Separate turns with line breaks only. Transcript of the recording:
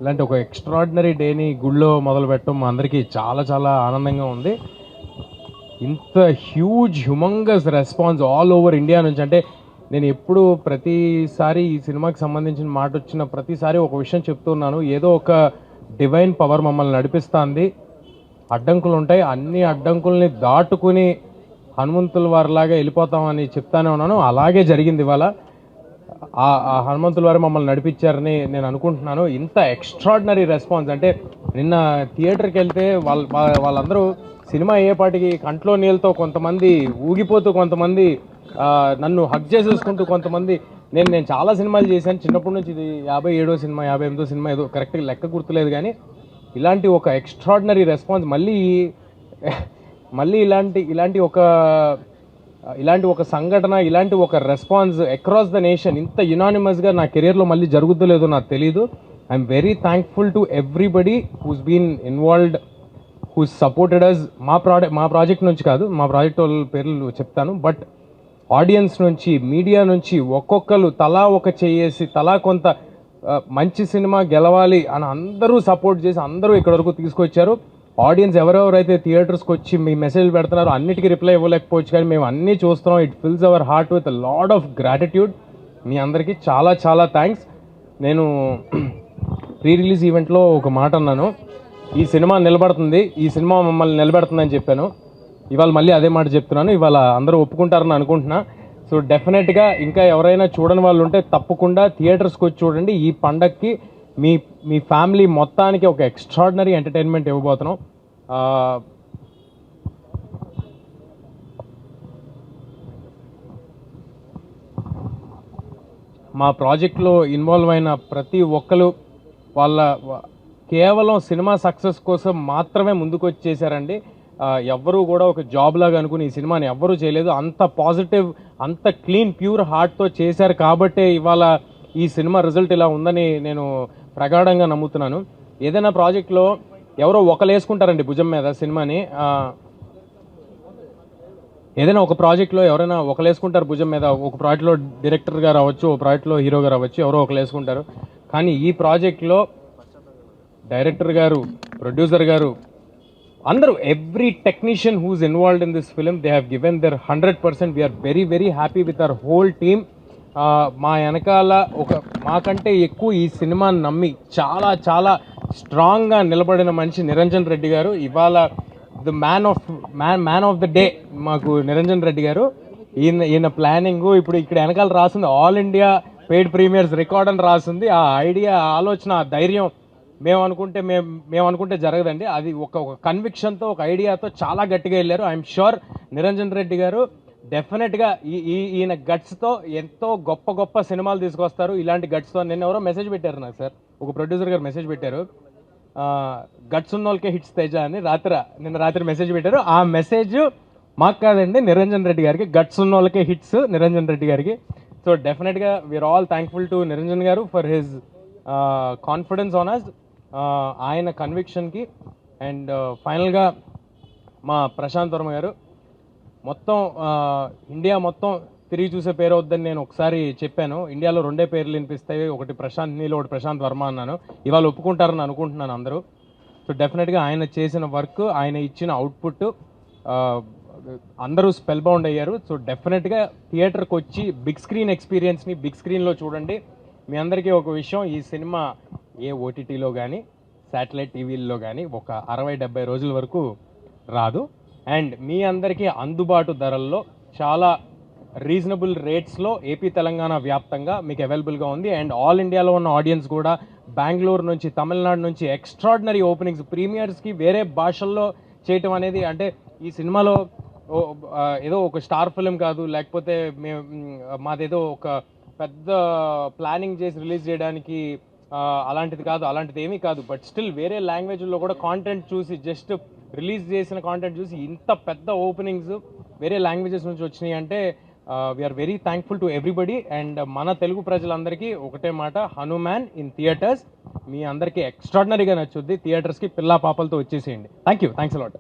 ఇలాంటి ఒక ఎక్స్ట్రాడినరీ డేని గుళ్ళో మొదలుపెట్టడం మా అందరికీ చాలా చాలా ఆనందంగా ఉంది. ఇంత humongous response all over India నుంచి. అంటే నేను ఎప్పుడు ప్రతిసారి ఈ సినిమాకి సంబంధించిన మాట వచ్చిన ప్రతిసారి ఒక విషయం చెప్తున్నాను. ఏదో ఒక డివైన్ పవర్ మమ్మల్ని నడిపిస్తుంది. అడ్డంకులు ఉంటాయి, అన్ని అడ్డంకుల్ని దాటుకుని హనుమంతుల వారిలాగా వెళ్ళిపోతామని చెప్తానే ఉన్నాను. అలాగే జరిగింది ఇవాళ. ఆ హనుమంతుల వారు మమ్మల్ని నడిపించారని నేను అనుకుంటున్నాను. ఇంత ఎక్స్ట్రాడినరీ రెస్పాన్స్ అంటే నిన్న థియేటర్కి వెళ్తే వాళ్ళందరూ సినిమా అయ్యేపాటికి కంట్లో నీళ్ళతో కొంతమంది ఊగిపోతూ, కొంతమంది నన్ను హగ్ చేసేసుకుంటూ, కొంతమంది నేను చాలా సినిమాలు చేశాను చిన్నప్పటి నుంచి. ఇది 57వ సినిమా 58వ సినిమా ఏదో కరెక్ట్గా లెక్క గుర్తులేదు, కానీ ఇలాంటి ఒక ఎక్స్ట్రాడినరీ రెస్పాన్స్ మళ్ళీ ఇలాంటి ఒక సంఘటన, ఇలాంటి ఒక రెస్పాన్స్ అక్రాస్ ద నేషన్ ఇంత యునానిమస్గా నా కెరియర్లో మళ్ళీ జరుగుతుందో లేదో నాకు తెలీదు. I'm very thankful to everybody who's been involved, who's supported us. మా ప్రాజెక్ట్ నుంచి కాదు, మా ప్రాజెక్ట్ వాళ్ళ పేర్లు చెప్తాను, బట్ ఆడియన్స్ నుంచి, మీడియా నుంచి ఒక్కొక్కరు తలా ఒక చేసి, తలా కొంత మంచి సినిమా గెలవాలి అని అందరూ సపోర్ట్ చేసి అందరూ ఇక్కడ వరకు తీసుకొచ్చారు. ఆడియన్స్ ఎవరెవరైతే థియేటర్స్కి వచ్చి మీ మెసేజ్ పెడుతున్నారో అన్నిటికీ రిప్లై ఇవ్వలేకపోవచ్చు, కానీ మేము అన్నీ చూస్తున్నాం. It fills our heart with lot of gratitude. మీ అందరికీ చాలా చాలా థ్యాంక్స్. నేను ప్రీ రిలీజ్ ఈవెంట్లో ఒక మాట అన్నాను, ఈ సినిమా నిలబడుతుంది, ఈ సినిమా మమ్మల్ని నిలబెడుతుందని చెప్పాను. ఇవాళ మళ్ళీ అదే మాట చెప్తున్నాను. ఇవాళ అందరూ ఒప్పుకుంటారని అనుకుంటున్నా. సో డెఫినెట్గా ఇంకా ఎవరైనా చూడని వాళ్ళు ఉంటే తప్పకుండా థియేటర్స్కి వచ్చి చూడండి. ఈ పండక్కి మీ ఫ్యామిలీ మొత్తానికి ఒక ఎక్స్ట్రాడినరీ ఎంటర్టైన్మెంట్ ఇవ్వబోతున్నాం. మా ప్రాజెక్ట్లో ఇన్వాల్వ్ అయిన ప్రతి ఒక్కరు కేవలం సినిమా సక్సెస్ కోసం మాత్రమే ముందుకు వచ్చి చేశారండి. ఎవ్వరూ కూడా ఒక జాబ్ లాగా అనుకుని ఈ సినిమాని ఎవ్వరూ చేయలేదు. అంత పాజిటివ్, అంత క్లీన్, ప్యూర్ హార్ట్తో చేశారు కాబట్టే ఇవాళ ఈ సినిమా రిజల్ట్ ఇలా ఉందని నేను ప్రగాఢంగా నమ్ముతున్నాను. ఏదైనా ప్రాజెక్ట్లో ఎవరో ఒకరు వేసుకుంటారండి భుజం మీద సినిమాని. ఏదైనా ఒక ప్రాజెక్ట్లో ఎవరైనా ఒకరు వేసుకుంటారు భుజం మీద. ఒక ప్రాజెక్ట్లో డైరెక్టర్ గారు అవ్వచ్చు, ఒక ప్రాజెక్ట్లో హీరో గారు అవ్వచ్చు, ఎవరో ఒకరు వేసుకుంటారు. కానీ ఈ ప్రాజెక్ట్లో డైరెక్టర్ గారు, ప్రొడ్యూసర్ గారు, అందరూ, every technician who's involved in this film, they have given their 100%. We're very very happy with our whole team. మా వెనకాల మాకంటే ఎక్కువ ఈ సినిమాని నమ్మి చాలా చాలా స్ట్రాంగ్గా నిలబడిన మనిషి నిరంజన్ రెడ్డి గారు. ఇవాళ the man of the day మాకు నిరంజన్ రెడ్డి గారు. ఈయన ప్లానింగ్ ఇప్పుడు ఇక్కడ వెనకాల రాసింది all India paid premieres record అని రాసింది. ఆ ఐడియా, ఆలోచన, ఆ ధైర్యం మేము అనుకుంటే జరగదండి. అది ఒక కన్విక్షన్తో, ఒక ఐడియాతో చాలా గట్టిగా వెళ్ళారు. ఐఎమ్ షూర్ నిరంజన్ రెడ్డి గారు డెఫినెట్గా ఈయన గట్స్తో ఎంతో గొప్ప గొప్ప సినిమాలు తీసుకొస్తారు. ఇలాంటి గట్స్తో నిన్న ఎవరో మెసేజ్ పెట్టారు నాకు, సార్, ఒక ప్రొడ్యూసర్ గారు మెసేజ్ పెట్టారు, గట్స్ ఉన్న వాళ్ళకే హిట్స్ తేజ అని నిన్న రాత్రి మెసేజ్ పెట్టారు. ఆ మెసేజ్ మాకు కాదండి, నిరంజన్ రెడ్డి గారికి. గట్స్ ఉన్న వాళ్ళకే హిట్స్ నిరంజన్ రెడ్డి గారికి. సో డెఫినెట్గా we are all thankful to Niranjan garu for his confidence on us, ఆయన కన్విక్షన్కి. అండ్ ఫైనల్గా మా ప్రశాంత్ వర్మ గారు, మొత్తం ఇండియా మొత్తం తిరిగి చూసే పేరు వద్దని నేను ఒకసారి చెప్పాను. ఇండియాలో 2 పేర్లు వినిపిస్తాయి, ఒకటి ప్రశాంత్ నీల్, ఒకటి ప్రశాంత్ వర్మ అన్నాను. ఇవాళ ఒప్పుకుంటారని అనుకుంటున్నాను అందరూ. సో డెఫినెట్గా ఆయన చేసిన వర్క్, ఆయన ఇచ్చిన అవుట్పుట్ అందరూ స్పెల్ బౌండ్ అయ్యారు. సో డెఫినెట్గా థియేటర్కి వచ్చి బిగ్ స్క్రీన్ ఎక్స్పీరియన్స్ని బిగ్ స్క్రీన్లో చూడండి. మీ అందరికీ ఒక విషయం, ఈ సినిమా ఏ ఓటీటీలో కానీ శాటిలైట్ టీవీల్లో కానీ ఒక 60-70 రోజుల వరకు రాదు. అండ్ మీ అందరికీ అందుబాటు ధరల్లో, చాలా రీజనబుల్ రేట్స్లో ఏపీ తెలంగాణ వ్యాప్తంగా మీకు అవైలబుల్గా ఉంది. అండ్ ఆల్ ఇండియాలో ఉన్న ఆడియన్స్ కూడా బెంగళూరు నుంచి, తమిళనాడు నుంచి ఎక్స్ట్రాడినరీ ఓపెనింగ్స్, ప్రీమియర్స్కి వేరే భాషల్లో చేయటం అనేది, అంటే ఈ సినిమాలో ఏదో ఒక స్టార్ ఫిలిం కాదు, లేకపోతే మాదేదో ఒక పెద్ద ప్లానింగ్ చేసి రిలీజ్ చేయడానికి అలాంటిది కాదు, అలాంటిది ఏమీ కాదు. బట్ స్టిల్ వేరే లాంగ్వేజ్లో కూడా కాంటెంట్ చూసి, జస్ట్ రిలీజ్ చేసిన కాంటెంట్ చూసి ఇంత పెద్ద ఓపెనింగ్స్ వేరే లాంగ్వేజెస్ నుంచి వచ్చినాయి అంటే we're very thankful to everybody. And మన తెలుగు ప్రజలందరికీ ఒకటే మాట, హనుమాన్ ఇన్ థియేటర్స్. మీ అందరికీ ఎక్స్ట్రాడినరీగా నచ్చుద్ది. థియేటర్స్కి పిల్లా పాపలతో వచ్చేసేయండి. Thanks a lot.